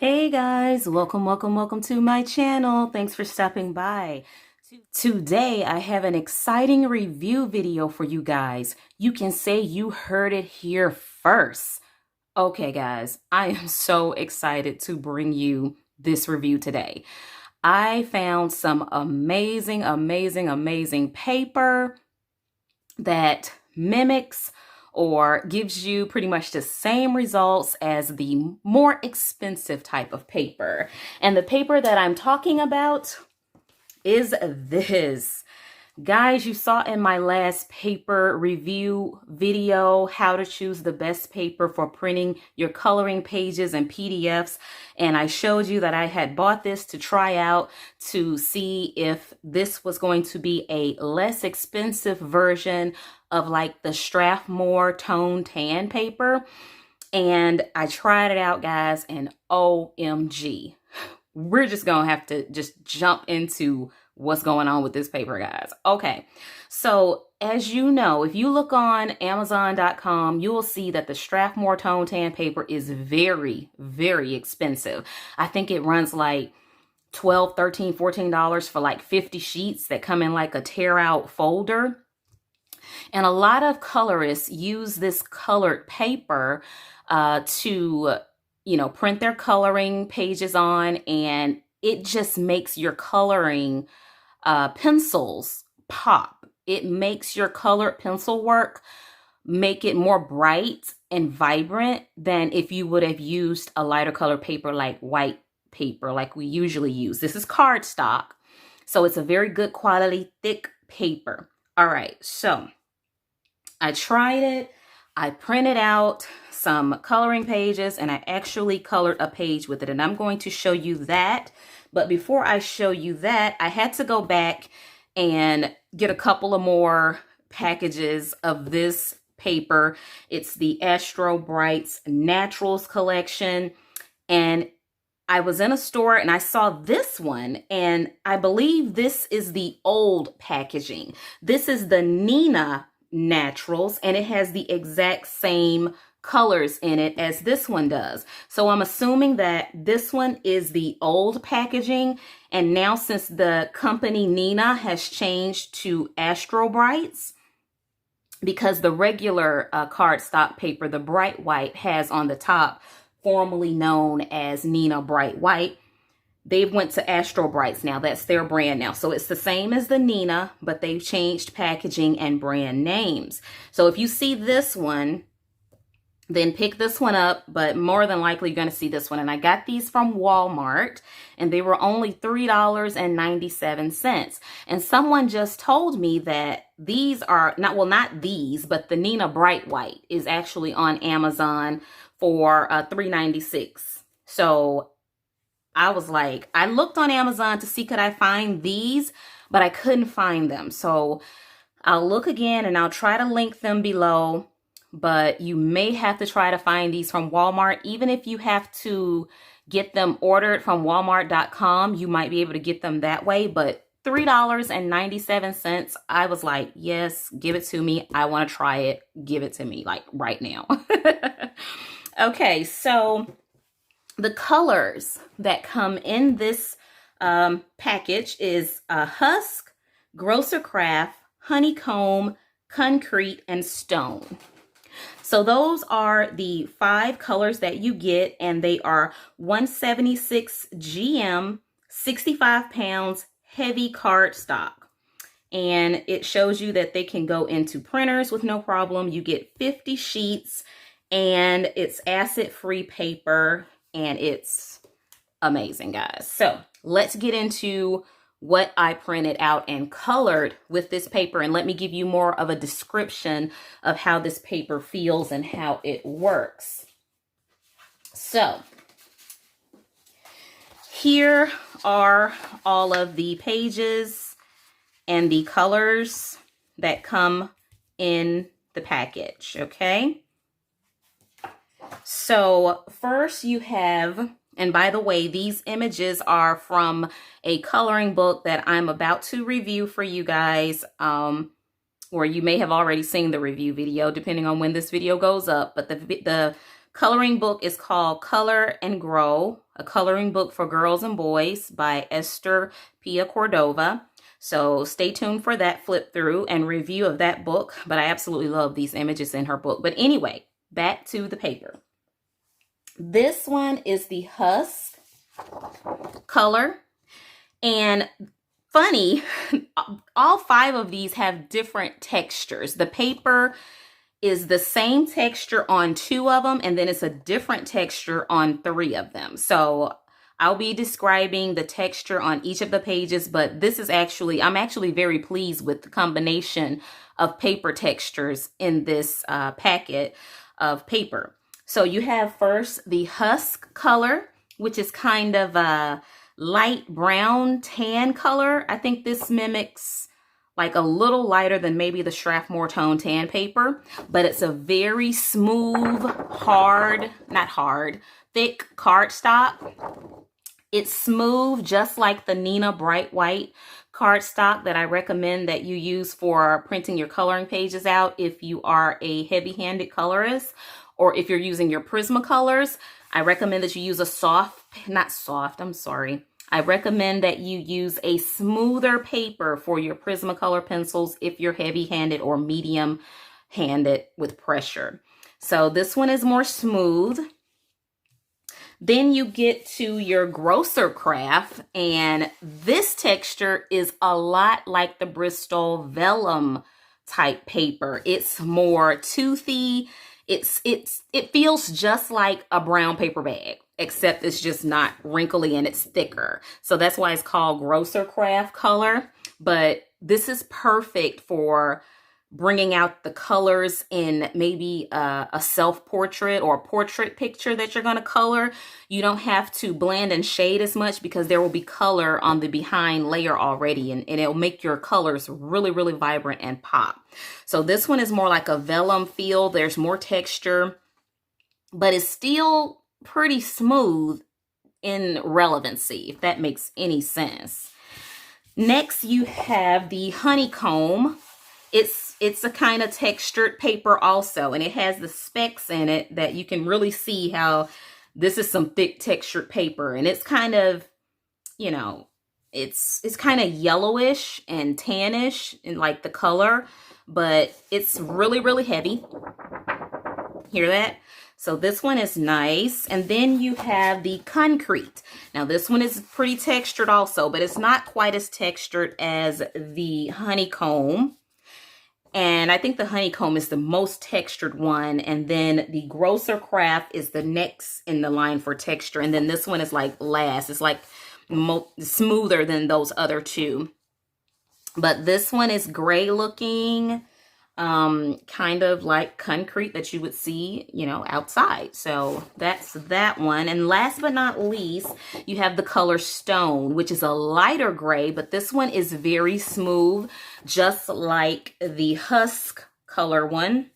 Hey guys, welcome to my channel. Thanks for stopping by. Today I have an exciting review video for you guys. You can say you heard it here first. Okay guys, I am so excited to bring you this review today. I found some amazing paper that mimics or gives you pretty much the same results as the more expensive type of paper. And the paper that I'm talking about is this. Guys, you saw in my last paper review video how to choose the best paper for printing your coloring pages and PDFs. And I showed you that I had bought this to try out to see if this was going to be a less expensive version of like the Strathmore Tone Tan paper. And I tried it out, guys, and OMG. We're just gonna have to just jump into what's going on with this paper, guys. Okay, so as you know, if you look on Amazon.com, you will see that the Strathmore Tone Tan paper is very expensive. I think it runs like $12, $13, $14 for like 50 sheets that come in like a tear out folder. And a lot of colorists use this colored paper to print their coloring pages on, and it just makes your coloring pencils pop. It makes your colored pencil work make it more bright and vibrant than if you would have used a lighter color paper like white paper like we usually use. This is cardstock, so it's a very good quality, thick paper. All right, so I tried it. I printed out some coloring pages and I actually colored a page with it, and I'm going to show you that. But before I show you that, I had to go back and get a couple of more packages of this paper. It's the Astro Brights Naturals collection, and I was in a store and I saw this one, and I believe this is the old packaging. This is the Nina Naturals, and it has the exact same colors in it as this one does. So I'm assuming that this one is the old packaging, and now since the company Nina has changed to Astro Brights, because the regular cardstock paper, the bright white, has on the top, formerly known as Nina Bright White, they've went to Astro Brights now. That's their brand now. So it's the same as the Nina, but they've changed packaging and brand names. So if you see this one, then pick this one up, but more than likely you're going to see this one. And I got these from Walmart, and they were only $3.97. And someone just told me that these are not these, but the Nina Bright White is actually on Amazon for $3.96. So I was like, I looked on Amazon to see could I find these, but I couldn't find them. So I'll look again and I'll try to link them below. But you may have to try to find these from Walmart. Even if you have to get them ordered from Walmart.com, you might be able to get them that way. But $3.97, I was like, yes, give it to me. I want to try it. Give it to me like right now. Okay, so the colors that come in this package is Husk, Grosser Craft, Honeycomb, Concrete, and Stone. So those are the 5 colors that you get, and they are 176 GM, 65 pounds, heavy cardstock. And it shows you that they can go into printers with no problem. You get 50 sheets, and it's acid-free paper, and it's amazing, guys. So let's get into what I printed out and colored with this paper, and let me give you more of a description of how this paper feels and how it works. So here are all of the pages and the colors that come in the package, okay? So first you have, and by the way, these images are from a coloring book that I'm about to review for you guys, or you may have already seen the review video, depending on when this video goes up. But the coloring book is called Color and Grow, a coloring book for girls and boys by Esther Pia Cordova. So stay tuned for that flip through and review of that book. But I absolutely love these images in her book. But anyway, back to the paper. This one is the Husk color. And funny, all 5 of these have different textures. The paper is the same texture on 2 of them, and then it's a different texture on 3 of them. So I'll be describing the texture on each of the pages, but this is I'm actually very pleased with the combination of paper textures in this packet of paper. So you have first the Husk color, which is kind of a light brown tan color. I think this mimics like a little lighter than maybe the Strathmore Tone tan paper, but it's a very smooth, thick cardstock. It's smooth, just like the Nina Bright White cardstock that I recommend that you use for printing your coloring pages out if you are a heavy-handed colorist, or if you're using your Prismacolors. I recommend that you use I recommend that you use a smoother paper for your Prismacolor pencils if you're heavy-handed or medium-handed with pressure. So this one is more smooth. Then you get to your grosser craft, and this texture is a lot like the Bristol vellum type paper. It's more toothy. It feels just like a brown paper bag, except it's just not wrinkly and it's thicker. So that's why it's called grosser craft color. But this is perfect for bringing out the colors in maybe a self-portrait or a portrait picture that you're going to color. You don't have to blend and shade as much because there will be color on the behind layer already, and it'll make your colors really, really vibrant and pop. So this one is more like a vellum feel. There's more texture, but it's still pretty smooth in relevancy, if that makes any sense. Next, you have the honeycomb. It's a kind of textured paper also, and it has the specks in it that you can really see how this is some thick textured paper, and it's kind of, you know, it's kind of yellowish and tannish in like the color, but it's really, really heavy. Hear that? So this one is nice. And then you have the concrete. Now this one is pretty textured also, but it's not quite as textured as the honeycomb. And I think the honeycomb is the most textured one. And then the grosser craft is the next in the line for texture. And then this one is like last. It's like smoother than those other 2. But this one is gray looking, kind of like concrete that you would see, you know, outside. So that's that one. And last but not least, you have the color Stone, which is a lighter gray, but this one is very smooth, just like the Husk color one.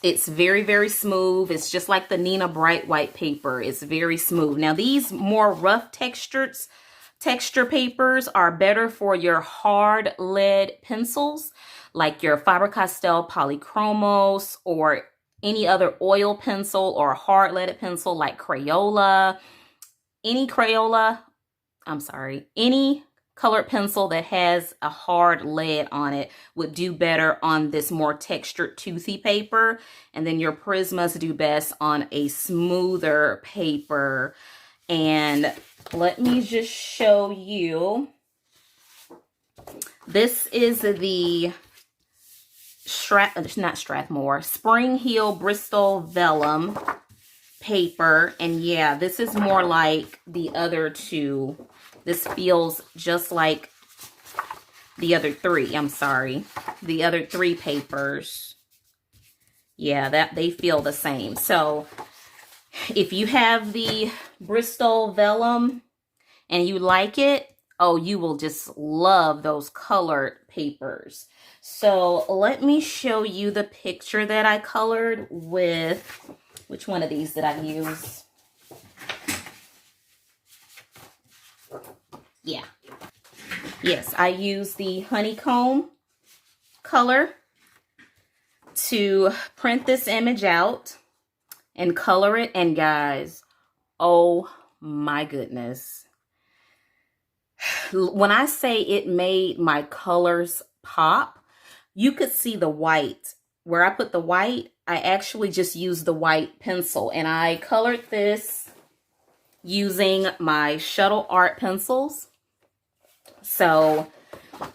It's very, very smooth. It's just like the Nina Bright White paper. It's very smooth. Now these more rough texture papers are better for your hard lead pencils, like your Faber Castell Polychromos or any other oil pencil or hard leaded pencil like Crayola. Any colored pencil that has a hard lead on it would do better on this more textured toothy paper. And then your Prismas do best on a smoother paper. And let me just show you. This is the Spring Hill Bristol Vellum paper. And yeah, this is more like the other 2. This feels just like the other 3. I'm sorry. The other 3 papers. Yeah, that they feel the same. So if you have the Bristol Vellum and you like it, oh, you will just love those colored papers. So let me show you the picture that I colored with, which one of these did I use? Yeah. Yes, I used the honeycomb color to print this image out. and color it. And guys, oh my goodness. When I say it made my colors pop, you could see the white. Where I put the white, I actually just used the white pencil, and I colored this using my Shuttle Art pencils. So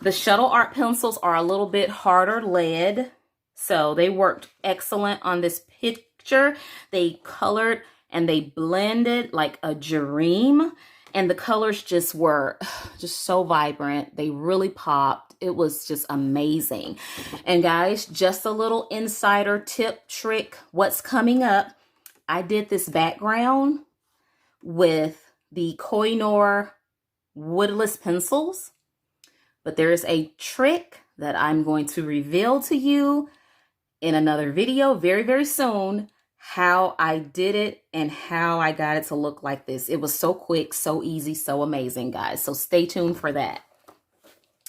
the Shuttle Art pencils are a little bit harder lead, so they worked excellent on this picture. They colored and they blended like a dream, and the colors just were just so vibrant. They really popped. It was just amazing. And guys, just a little insider tip trick. What's coming up, I did this background with the Koh-i-Noor woodless pencils, but there is a trick that I'm going to reveal to you in another video very, very soon, how I did it and how I got it to look like this. It was so quick, so easy, so amazing, guys. So stay tuned for that.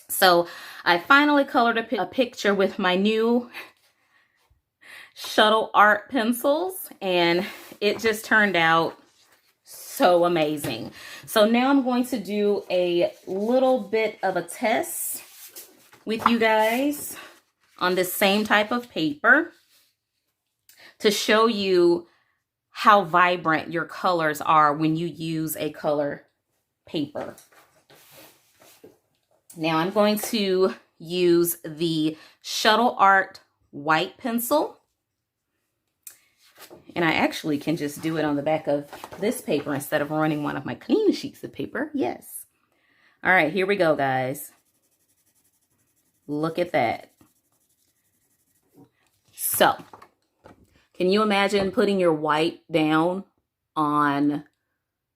So I finally colored a picture with my new Shuttle Art pencils, and it just turned out so amazing. So now I'm going to do a little bit of a test with you guys on this same type of paper to show you how vibrant your colors are when you use a color paper. Now I'm going to use the Shuttle Art white pencil. And I actually can just do it on the back of this paper instead of running one of my clean sheets of paper. Yes. All right, here we go, guys. Look at that. So, can you imagine putting your white down on,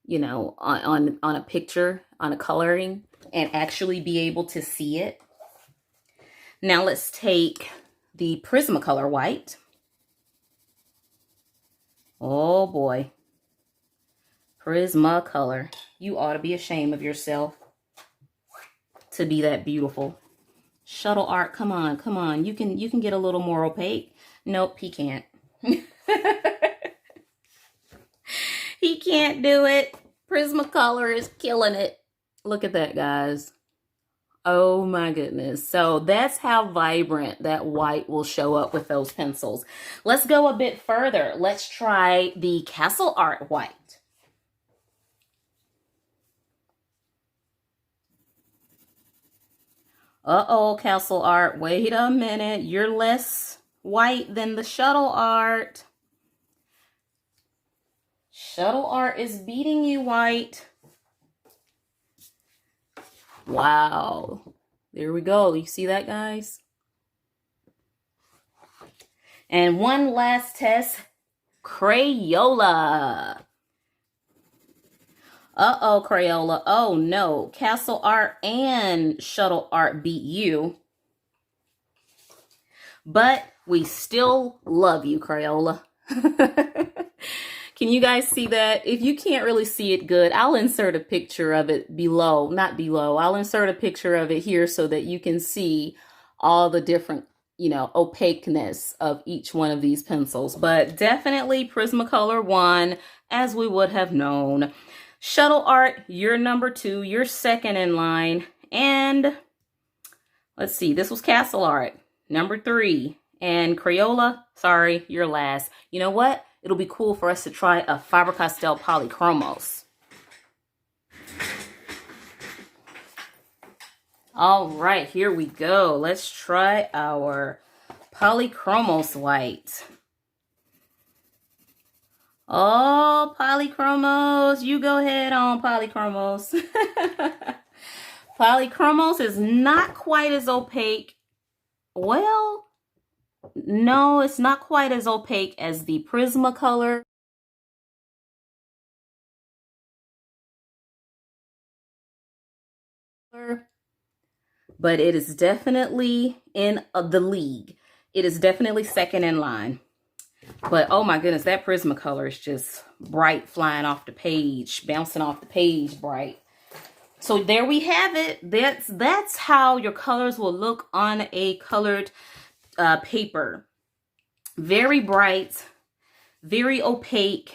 you know, on a picture, on a coloring, and actually be able to see it? Now let's take the Prismacolor white. Oh boy. Prismacolor. You ought to be ashamed of yourself to be that beautiful. Shuttle Art, come on, come on. You can get a little more opaque. Nope, he can't. He can't do it. Prismacolor is killing it. Look at that, guys. Oh my goodness. So that's how vibrant that white will show up with those pencils. Let's go a bit further. Let's try the Castell Art white. Uh-oh, Castell Art. Wait a minute. You're less white than the Shuttle Art. Shuttle Art is beating you, white. Wow. There we go. You see that, guys? And one last test. Crayola. Uh-oh, Crayola. Oh, no. Castell Art and Shuttle Art beat you. But we still love you, Crayola. Can you guys see that? If you can't really see it good, I'll insert a picture of it below. Not below. I'll insert a picture of it here so that you can see all the different, you know, opaqueness of each one of these pencils. But definitely Prismacolor won, as we would have known. Shuttle Art, you're number 2. You're second in line. And let's see, this was Castell Art, number 3. And Crayola, sorry, you're last. You know what? It'll be cool for us to try a Faber Castell Polychromos. All right, here we go. Let's try our Polychromos white. Oh, Polychromos, you go ahead on, Polychromos. Polychromos is not quite as opaque. Well, no, it's not quite as opaque as the Prismacolor. But it is definitely in the league. It is definitely second in line. But oh my goodness, that Prismacolor is just bright, flying off the page, bouncing off the page bright. So there we have it. That's how your colors will look on a colored paper. Very bright, very opaque,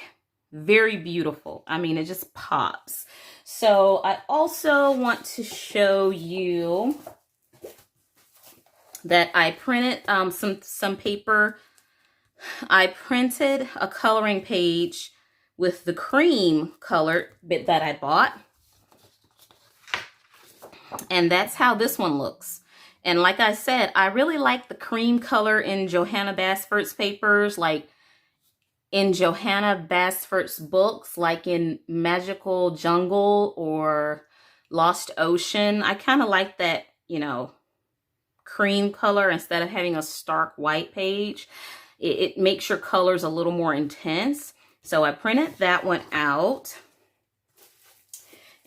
very beautiful. I mean, it just pops. So I also want to show you that I printed some paper. I printed a coloring page with the cream colored bit that I bought. And that's how this one looks. And like I said, I really like the cream color in Johanna Basford's papers, like in Johanna Basford's books, like in Magical Jungle or Lost Ocean. I kind of like that, you know, cream color instead of having a stark white page. It makes your colors a little more intense. So I printed that one out.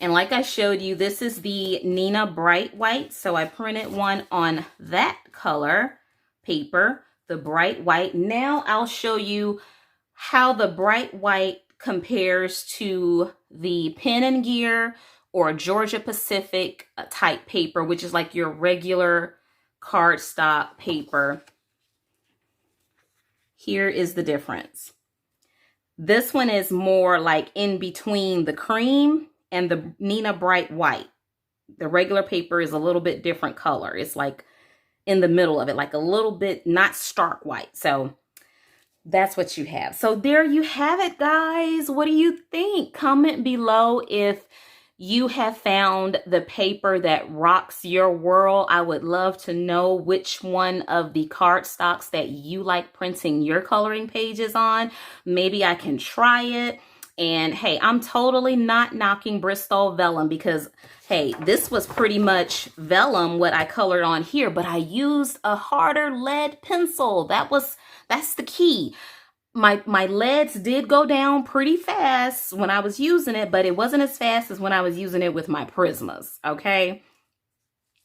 And like I showed you, this is the Nina Bright White. So I printed one on that color paper, the bright white. Now I'll show you how the bright white compares to the Pen and Gear or Georgia Pacific type paper, which is like your regular cardstock paper. Here is the difference. This one is more like in between the cream and the Nina Bright White. The regular paper is a little bit different color. It's like in the middle of it, like a little bit, not stark white. So that's what you have. So there you have it, guys. What do you think? Comment below if you have found the paper that rocks your world. I would love to know which one of the cardstocks that you like printing your coloring pages on. Maybe I can try it. And hey, I'm totally not knocking Bristol vellum because, hey, this was pretty much vellum what I colored on here, but I used a harder lead pencil. That's the key. My leads did go down pretty fast when I was using it, but it wasn't as fast as when I was using it with my Prismas, okay?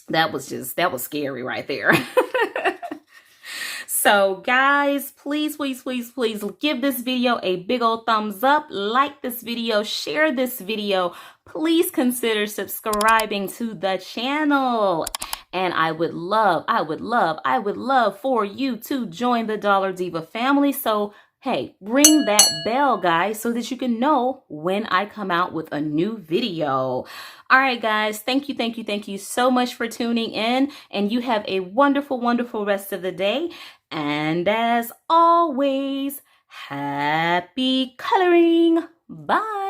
That was scary right there. So guys, please, please, please, please give this video a big old thumbs up. Like this video, share this video. Please consider subscribing to the channel. And I would love for you to join the Dollar Diva family. So hey, ring that bell, guys, so that you can know when I come out with a new video. All right, guys, thank you so much for tuning in. And you have a wonderful, wonderful rest of the day. And as always, happy coloring. Bye.